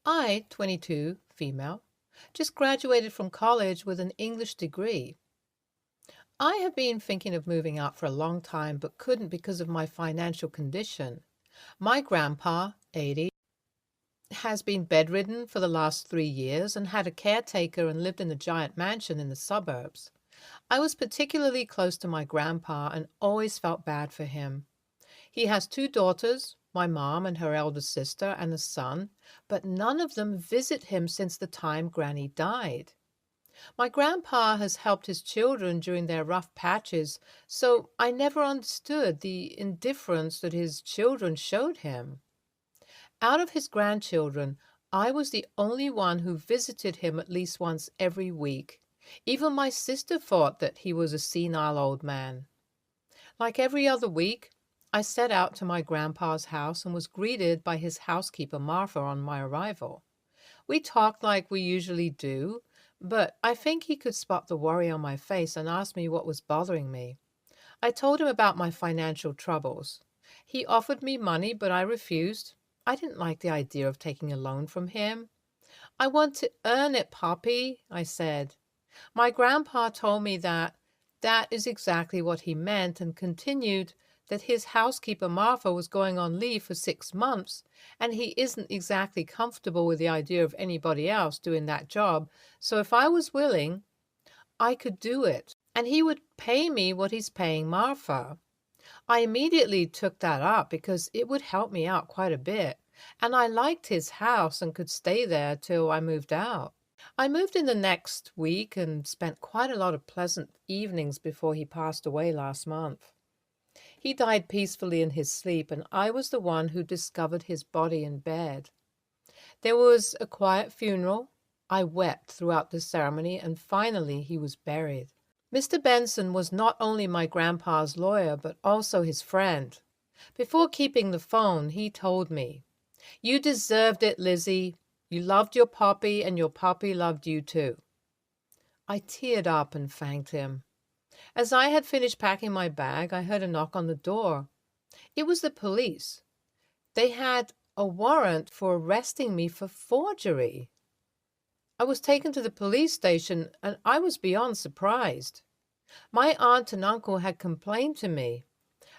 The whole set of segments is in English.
I, 22, female, just graduated from college with an English degree. I have been thinking of moving out for a long time but couldn't because of my financial condition. My grandpa, 80, has been bedridden for the last 3 years and had a caretaker and lived in a giant mansion in the suburbs. I was particularly close to my grandpa and always felt bad for him. He has two daughters, my mom and her elder sister, and a son, but none of them visit him since the time Granny died. My grandpa has helped his children during their rough patches, so I never understood the indifference that his children showed him. Out of his grandchildren, I was the only one who visited him at least once every week. Even my sister thought that he was a senile old man. Like every other week, I set out to my grandpa's house and was greeted by his housekeeper, Martha, on my arrival. We talked like we usually do, but I think he could spot the worry on my face and asked me what was bothering me. I told him about my financial troubles. He offered me money, but I refused. I didn't like the idea of taking a loan from him. "I want to earn it, Poppy," I said. My grandpa told me that is exactly what he meant and continued that his housekeeper Martha was going on leave for 6 months, and he isn't exactly comfortable with the idea of anybody else doing that job, so if I was willing, I could do it, and he would pay me what he's paying Martha. I immediately took that up because it would help me out quite a bit, and I liked his house and could stay there till I moved out. I moved in the next week and spent quite a lot of pleasant evenings before he passed away last month. He died peacefully in his sleep, and I was the one who discovered his body in bed. There was a quiet funeral. I wept throughout the ceremony, and finally he was buried. Mr. Benson was not only my grandpa's lawyer, but also his friend. Before keeping the phone, he told me, "You deserved it, Lizzie. You loved your Poppy, and your Poppy loved you too." I teared up and thanked him. As I had finished packing my bag, I heard a knock on the door. It was the police. They had a warrant for arresting me for forgery. I was taken to the police station, and I was beyond surprised. My aunt and uncle had complained to me.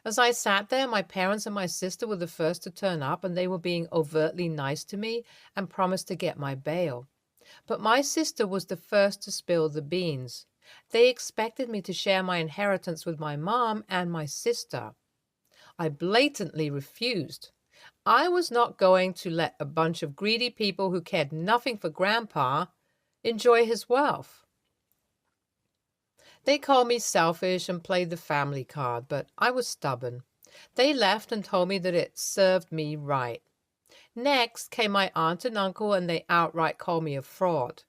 As I sat there, my parents and my sister were the first to turn up, and they were being overtly nice to me and promised to get my bail. But my sister was the first to spill the beans. They expected me to share my inheritance with my mom and my sister. I blatantly refused. I was not going to let a bunch of greedy people who cared nothing for Grandpa enjoy his wealth. They called me selfish and played the family card, but I was stubborn. They left and told me that it served me right. Next came my aunt and uncle, and they outright called me a fraud.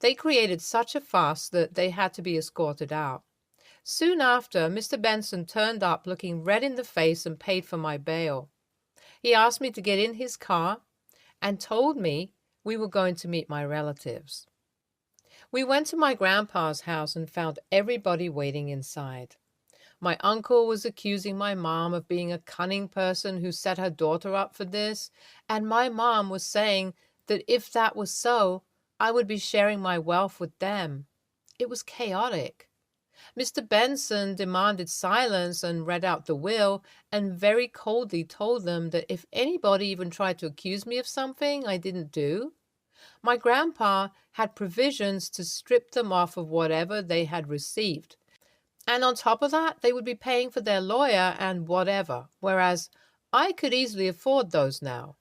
They created such a fuss that they had to be escorted out. Soon after, Mr. Benson turned up looking red in the face and paid for my bail. He asked me to get in his car and told me we were going to meet my relatives. We went to my grandpa's house and found everybody waiting inside. My uncle was accusing my mom of being a cunning person who set her daughter up for this, and my mom was saying that if that was so, I would be sharing my wealth with them. It was chaotic. Mr. Benson demanded silence and read out the will, and very coldly told them that if anybody even tried to accuse me of something I didn't do, my grandpa had provisions to strip them off of whatever they had received. And on top of that, they would be paying for their lawyer and whatever, whereas I could easily afford those now.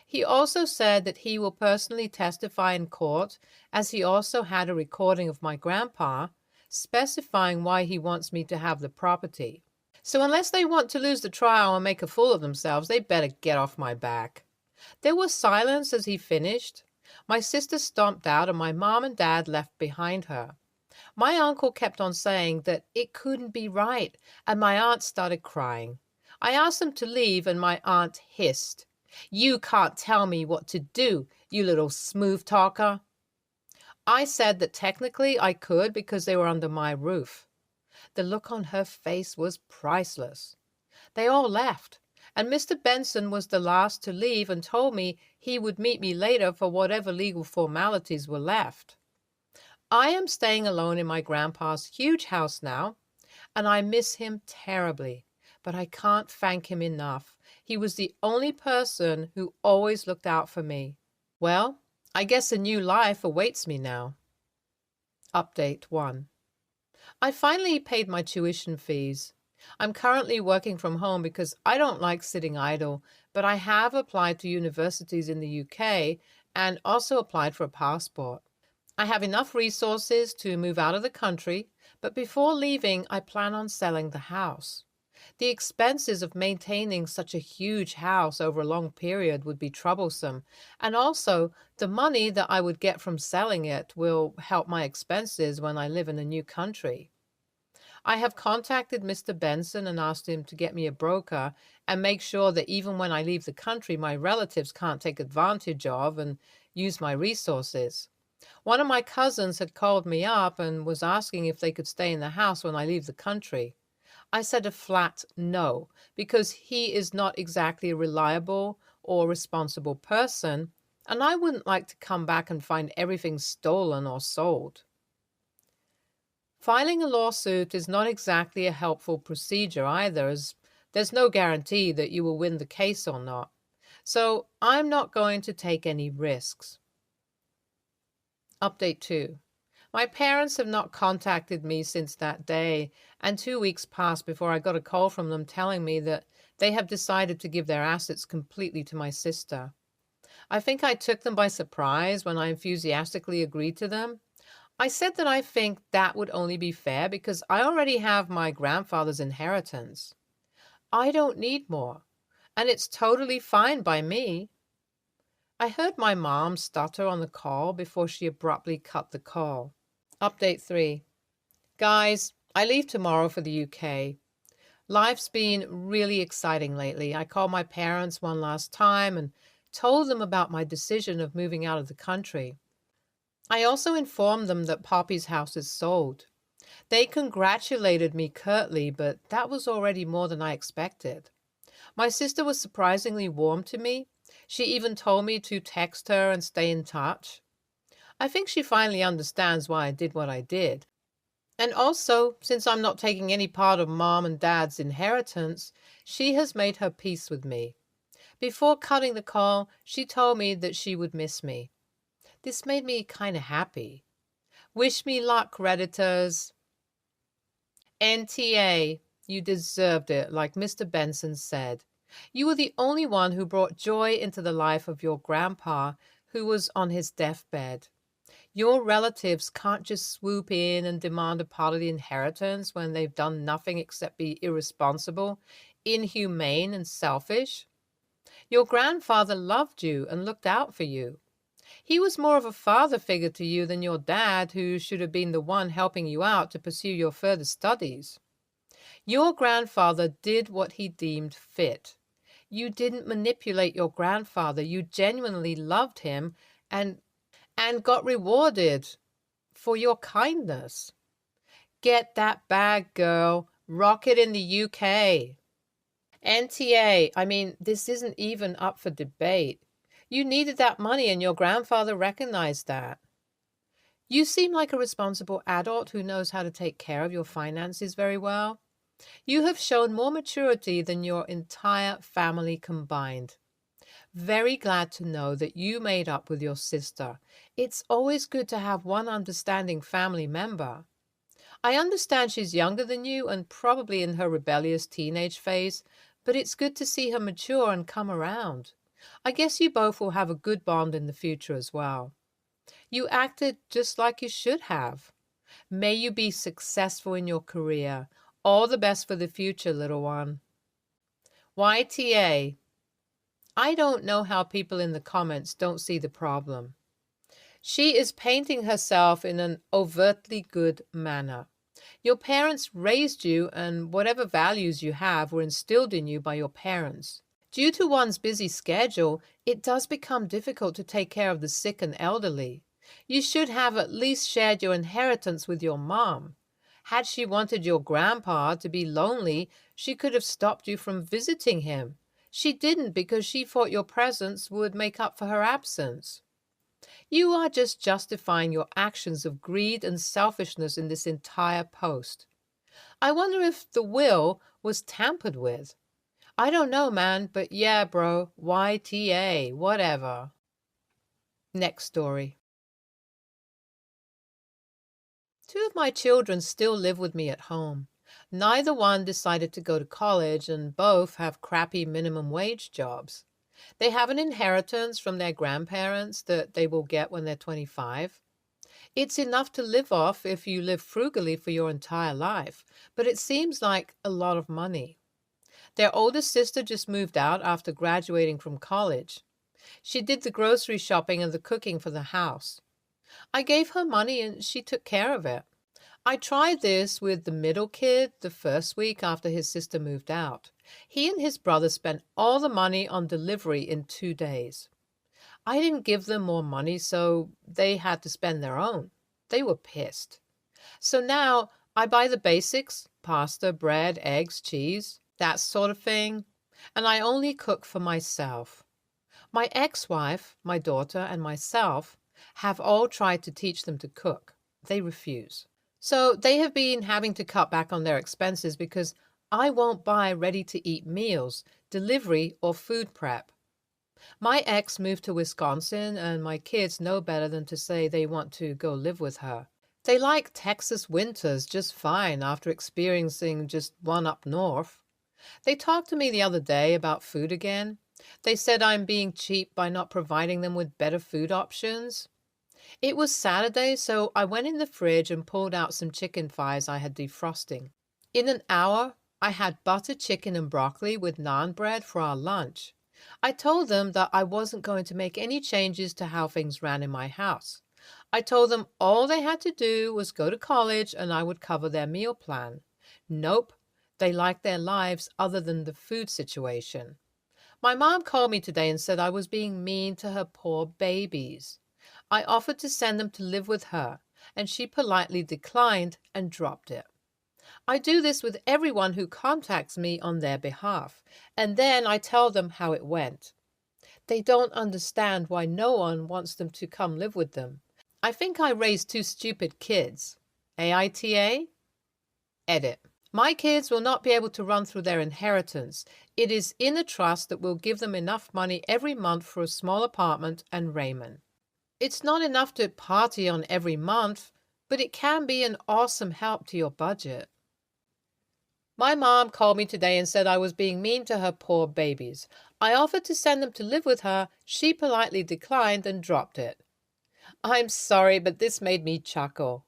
He also said that he will personally testify in court, as he also had a recording of my grandpa specifying why he wants me to have the property. So unless they want to lose the trial and make a fool of themselves, they better get off my back. There was silence as he finished. My sister stomped out, and my mom and dad left behind her. My uncle kept on saying that it couldn't be right, and my aunt started crying. I asked them to leave, and my aunt hissed, "You can't tell me what to do, you little smooth talker." I said that technically I could because they were under my roof. The look on her face was priceless. They all left, And Mr. Benson was the last to leave and told me he would meet me later for whatever legal formalities were left. I am staying alone in my grandpa's huge house now, and I miss him terribly, but I can't thank him enough. He was the only person who always looked out for me. Well, I guess a new life awaits me now. Update 1. I finally paid my tuition fees. I'm currently working from home because I don't like sitting idle, but I have applied to universities in the UK and also applied for a passport. I have enough resources to move out of the country, but before leaving, I plan on selling the house. The expenses of maintaining such a huge house over a long period would be troublesome, and also the money that I would get from selling it will help my expenses when I live in a new country. I have contacted Mr. Benson and asked him to get me a broker and make sure that even when I leave the country, my relatives can't take advantage of and use my resources. One of my cousins had called me up and was asking if they could stay in the house when I leave the country. I said a flat no, because he is not exactly a reliable or responsible person, and I wouldn't like to come back and find everything stolen or sold. Filing a lawsuit is not exactly a helpful procedure either, as there's no guarantee that you will win the case or not. So I'm not going to take any risks. Update 2. My parents have not contacted me since that day, and 2 weeks passed before I got a call from them telling me that they have decided to give their assets completely to my sister. I think I took them by surprise when I enthusiastically agreed to them. I said that I think that would only be fair because I already have my grandfather's inheritance. I don't need more, and it's totally fine by me. I heard my mom stutter on the call before she abruptly cut the call. Update 3. Guys, I leave tomorrow for the UK. Life's been really exciting lately. I called my parents one last time and told them about my decision of moving out of the country. I also informed them that Poppy's house is sold. They congratulated me curtly, but that was already more than I expected. My sister was surprisingly warm to me. She even told me to text her and stay in touch. I think she finally understands why I did what I did. And also, since I'm not taking any part of Mom and Dad's inheritance, she has made her peace with me. Before cutting the call, she told me that she would miss me. This made me kind of happy. Wish me luck, Redditors. NTA, you deserved it, like Mr. Benson said. You were the only one who brought joy into the life of your grandpa, who was on his deathbed. Your relatives can't just swoop in and demand a part of the inheritance when they've done nothing except be irresponsible, inhumane, and selfish. Your grandfather loved you and looked out for you. He was more of a father figure to you than your dad, who should have been the one helping you out to pursue your further studies. Your grandfather did what he deemed fit. You didn't manipulate your grandfather. You genuinely loved him and got rewarded for your kindness. Get that bag, girl. Rock it in the UK. NTA, I mean, this isn't even up for debate. You needed that money and your grandfather recognized that. You seem like a responsible adult who knows how to take care of your finances very well. You have shown more maturity than your entire family combined. Very glad to know that you made up with your sister. It's always good to have one understanding family member. I understand she's younger than you and probably in her rebellious teenage phase, but it's good to see her mature and come around. I guess you both will have a good bond in the future as well. You acted just like you should have. May you be successful in your career. All the best for the future, little one. YTA. I don't know how people in the comments don't see the problem. She is painting herself in an overtly good manner. Your parents raised you, and whatever values you have were instilled in you by your parents. Due to one's busy schedule, it does become difficult to take care of the sick and elderly. You should have at least shared your inheritance with your mom. Had she wanted your grandpa to be lonely, she could have stopped you from visiting him. She didn't because she thought your presence would make up for her absence. You are just justifying your actions of greed and selfishness in this entire post. I wonder if the will was tampered with. I don't know, man, but yeah, bro, YTA, whatever. Next story. Two of my children still live with me at home. Neither one decided to go to college, and both have crappy minimum wage jobs. They have an inheritance from their grandparents that they will get when they're 25. It's enough to live off if you live frugally for your entire life, but it seems like a lot of money. Their oldest sister just moved out after graduating from college. She did the grocery shopping and the cooking for the house. I gave her money and she took care of it. I tried this with the middle kid the first week after his sister moved out. He and his brother spent all the money on delivery in 2 days. I didn't give them more money, so they had to spend their own. They were pissed. So now I buy the basics, pasta, bread, eggs, cheese, that sort of thing, and I only cook for myself. My ex-wife, my daughter, and myself have all tried to teach them to cook. They refuse. So they have been having to cut back on their expenses because I won't buy ready-to-eat meals, delivery, or food prep. My ex moved to Wisconsin, and my kids know better than to say they want to go live with her. They like Texas winters just fine after experiencing just one up north. They talked to me the other day about food again. They said I'm being cheap by not providing them with better food options. It was Saturday, so I went in the fridge and pulled out some chicken thighs I had defrosting. In an hour, I had butter chicken and broccoli with naan bread for our lunch. I told them that I wasn't going to make any changes to how things ran in my house. I told them all they had to do was go to college and I would cover their meal plan. Nope, they liked their lives other than the food situation. My mom called me today and said I was being mean to her poor babies. I offered to send them to live with her, and she politely declined and dropped it. I do this with everyone who contacts me on their behalf, and then I tell them how it went. They don't understand why no one wants them to come live with them. I think I raised two stupid kids. AITA? Edit. My kids will not be able to run through their inheritance. It is in a trust that will give them enough money every month for a small apartment and raiment. It's not enough to party on every month, but it can be an awesome help to your budget. My mom called me today and said I was being mean to her poor babies. I offered to send them to live with her. She politely declined and dropped it. I'm sorry, but this made me chuckle.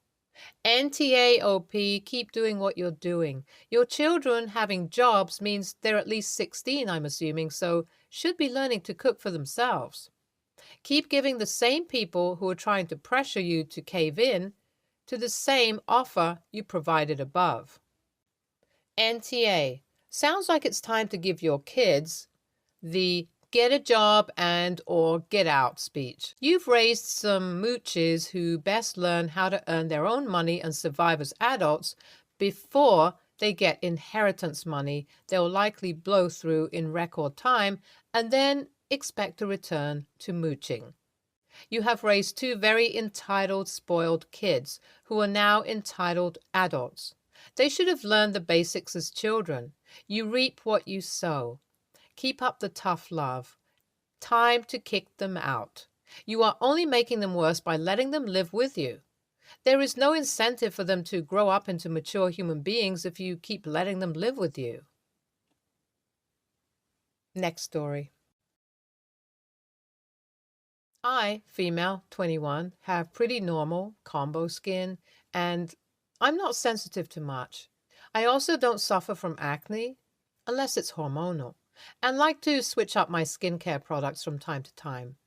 NTAOP, keep doing what you're doing. Your children having jobs means they're at least 16, I'm assuming, so should be learning to cook for themselves. Keep giving the same people who are trying to pressure you to cave in to the same offer you provided above. NTA. Sounds like it's time to give your kids the get a job and or get out speech. You've raised some mooches who best learn how to earn their own money and survive as adults before they get inheritance money they'll likely blow through in record time and then expect a return to mooching. You have raised two very entitled, spoiled kids who are now entitled adults. They should have learned the basics as children. You reap what you sow. Keep up the tough love. Time to kick them out. You are only making them worse by letting them live with you. There is no incentive for them to grow up into mature human beings if you keep letting them live with you. Next story. I, female, 21, have pretty normal combo skin, and I'm not sensitive to much. I also don't suffer from acne, unless it's hormonal, and like to switch up my skincare products from time to time.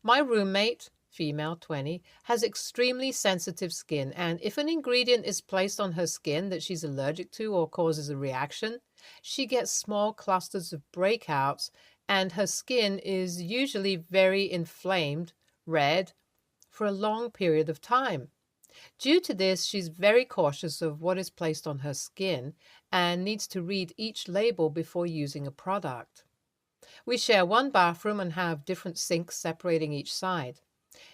My roommate, female, 20, has extremely sensitive skin, and if an ingredient is placed on her skin that she's allergic to or causes a reaction, she gets small clusters of breakouts, and her skin is usually very inflamed, red, for a long period of time. Due to this, she's very cautious of what is placed on her skin and needs to read each label before using a product. We share one bathroom and have different sinks separating each side.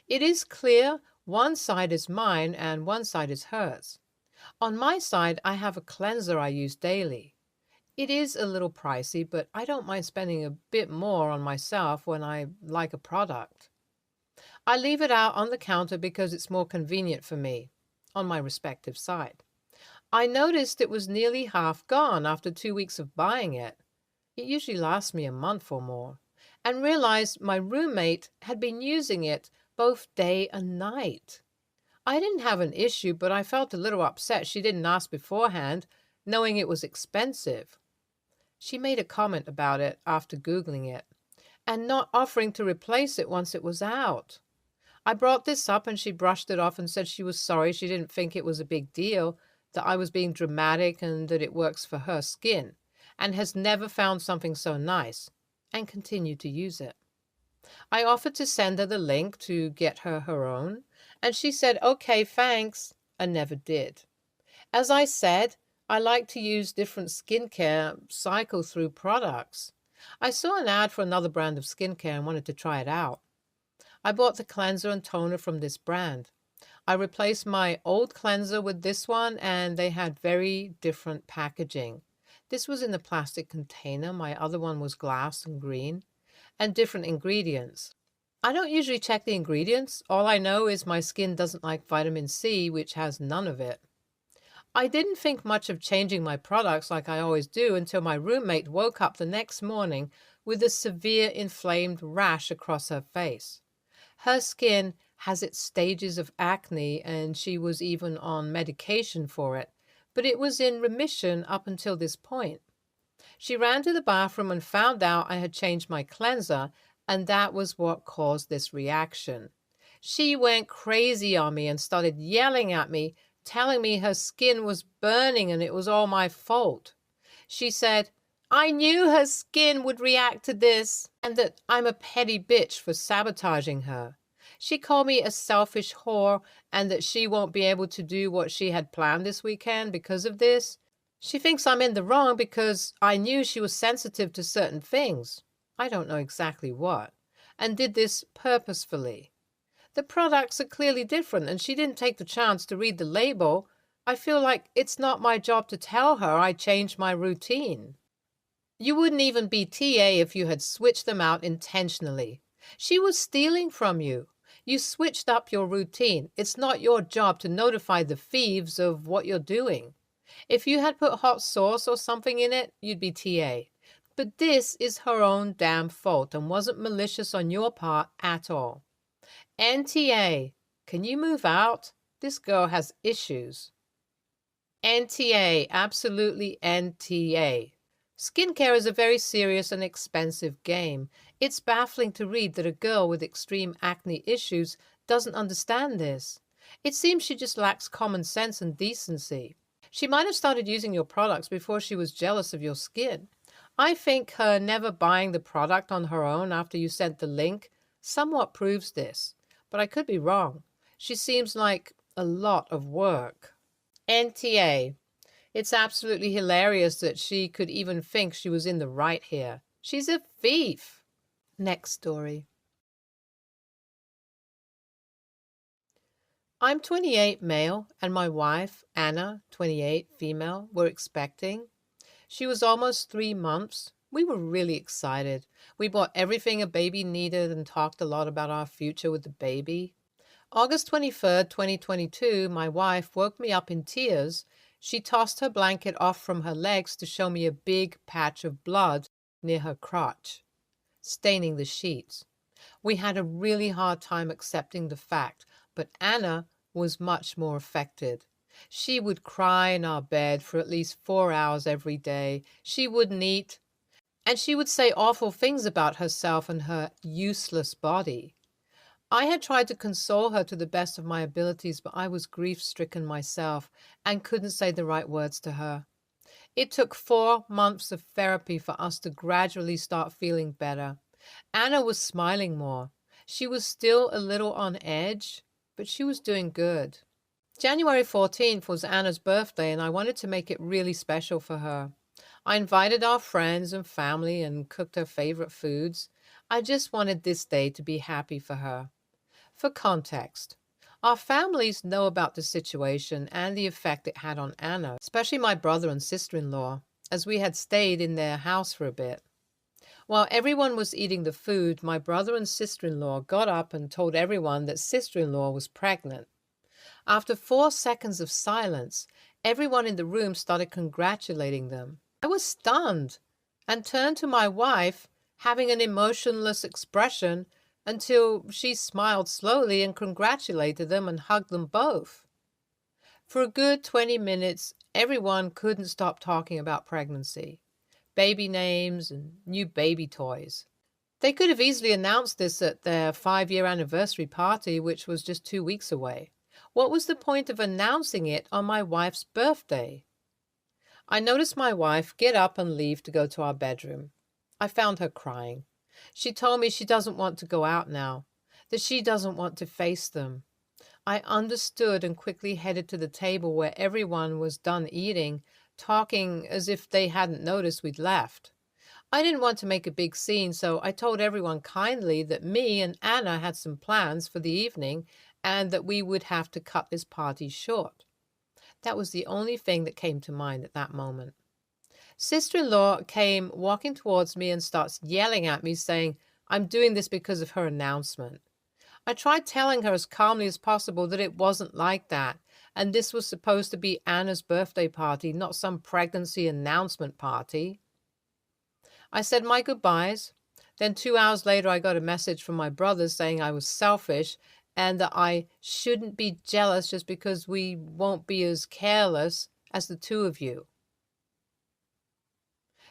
It is clear one side is mine and one side is hers. On my side, I have a cleanser I use daily. It is a little pricey, but I don't mind spending a bit more on myself when I like a product. I leave it out on the counter because it's more convenient for me, on my respective side. I noticed it was nearly half gone after 2 weeks of buying it. It usually lasts me a month or more, and realized my roommate had been using it both day and night. I didn't have an issue, but I felt a little upset she didn't ask beforehand, knowing it was expensive. She made a comment about it after Googling it, and not offering to replace it once it was out. I brought this up and she brushed it off and said she was sorry, she didn't think it was a big deal, that I was being dramatic and that it works for her skin, and has never found something so nice, and continued to use it. I offered to send her the link to get her own, and she said, okay, thanks, and never did. As I said, I like to use different skincare cycle through products. I saw an ad for another brand of skincare and wanted to try it out. I bought the cleanser and toner from this brand. I replaced my old cleanser with this one, and they had very different packaging. This was in a plastic container, my other one was glass and green, and different ingredients. I don't usually check the ingredients. All I know is my skin doesn't like vitamin C, which has none of it. I didn't think much of changing my products like I always do until my roommate woke up the next morning with a severe inflamed rash across her face. Her skin has its stages of acne, and she was even on medication for it, but it was in remission up until this point. She ran to the bathroom and found out I had changed my cleanser, and that was what caused this reaction. She went crazy on me and started yelling at me, telling me her skin was burning and it was all my fault. She said, I knew her skin would react to this, and that I'm a petty bitch for sabotaging her. She called me a selfish whore and that she won't be able to do what she had planned this weekend because of this. She thinks I'm in the wrong because I knew she was sensitive to certain things. I don't know exactly what, and did this purposefully. The products are clearly different, and she didn't take the chance to read the label. I feel like it's not my job to tell her I changed my routine. You wouldn't even be TA if you had switched them out intentionally. She was stealing from you. You switched up your routine. It's not your job to notify the thieves of what you're doing. If you had put hot sauce or something in it, you'd be TA. But this is her own damn fault and wasn't malicious on your part at all. NTA, can you move out? This girl has issues. NTA, absolutely NTA. Skincare is a very serious and expensive game. It's baffling to read that a girl with extreme acne issues doesn't understand this. It seems she just lacks common sense and decency. She might have started using your products before she was jealous of your skin. I think her never buying the product on her own after you sent the link somewhat proves this, but I could be wrong. She seems like a lot of work. NTA. It's absolutely hilarious that she could even think she was in the right here. She's a thief. Next story. I'm 28 male, and my wife, Anna, 28 female, were expecting. She was almost 3 months. We were really excited. We bought everything a baby needed and talked a lot about our future with the baby. August 23rd, 2022, my wife woke me up in tears. She tossed her blanket off from her legs to show me a big patch of blood near her crotch, staining the sheets. We had a really hard time accepting the fact, but Anna was much more affected. She would cry in our bed for at least 4 hours every day. She wouldn't eat, and she would say awful things about herself and her useless body. I had tried to console her to the best of my abilities, but I was grief-stricken myself and couldn't say the right words to her. It took 4 months of therapy for us to gradually start feeling better. Anna was smiling more. She was still a little on edge, but she was doing good. January 14th was Anna's birthday, and I wanted to make it really special for her. I invited our friends and family and cooked her favorite foods. I just wanted this day to be happy for her. For context, our families know about the situation and the effect it had on Anna, especially my brother and sister-in-law, as we had stayed in their house for a bit. While everyone was eating the food, my brother and sister-in-law got up and told everyone that sister-in-law was pregnant. After 4 seconds of silence, everyone in the room started congratulating them. I was stunned and turned to my wife, having an emotionless expression until she smiled slowly and congratulated them and hugged them both. For a good 20 minutes, everyone couldn't stop talking about pregnancy, baby names, and new baby toys. They could have easily announced this at their 5-year anniversary party, which was just 2 weeks away. What was the point of announcing it on my wife's birthday? I noticed my wife get up and leave to go to our bedroom. I found her crying. She told me she doesn't want to go out now, that she doesn't want to face them. I understood and quickly headed to the table where everyone was done eating, talking as if they hadn't noticed we'd left. I didn't want to make a big scene, so I told everyone kindly that me and Anna had some plans for the evening and that we would have to cut this party short. That was the only thing that came to mind at that moment. Sister-in-law came walking towards me and starts yelling at me, saying I'm doing this because of her announcement. I tried telling her as calmly as possible that it wasn't like that, and this was supposed to be Anna's birthday party, not some pregnancy announcement party. I said my goodbyes. Then 2 hours later, I got a message from my brother saying I was selfish and that I shouldn't be jealous just because we won't be as careless as the two of you.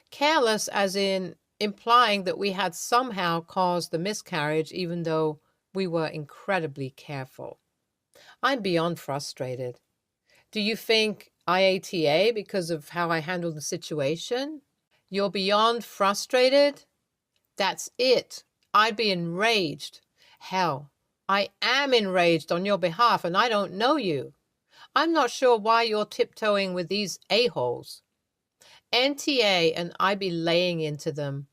Careless as in implying that we had somehow caused the miscarriage even though we were incredibly careful. I'm beyond frustrated. Do you think IATA because of how I handled the situation? You're beyond frustrated? That's it. I'd be enraged. Hell, I am enraged on your behalf and I don't know you. I'm not sure why you're tiptoeing with these a-holes. NTA and I be laying into them.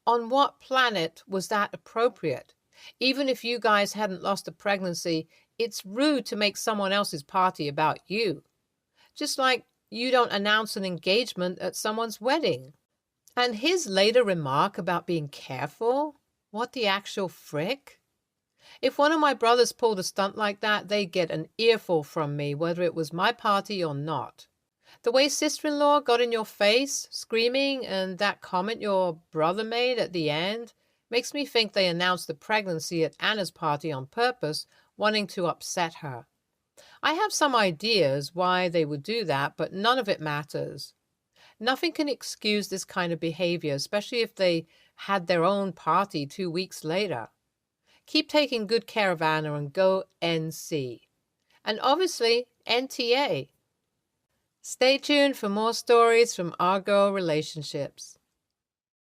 On what planet was that appropriate? Even if you guys hadn't lost a pregnancy, it's rude to make someone else's party about you. Just like you don't announce an engagement at someone's wedding. And his later remark about being careful? What the actual frick? If one of my brothers pulled a stunt like that, they'd get an earful from me, whether it was my party or not. The way sister-in-law got in your face, screaming, and that comment your brother made at the end makes me think they announced the pregnancy at Anna's party on purpose, wanting to upset her. I have some ideas why they would do that, but none of it matters. Nothing can excuse this kind of behavior, especially if they had their own party 2 weeks later. Keep taking good care of Anna and go NC. And obviously, NTA. Stay tuned for more stories from our girl relationships.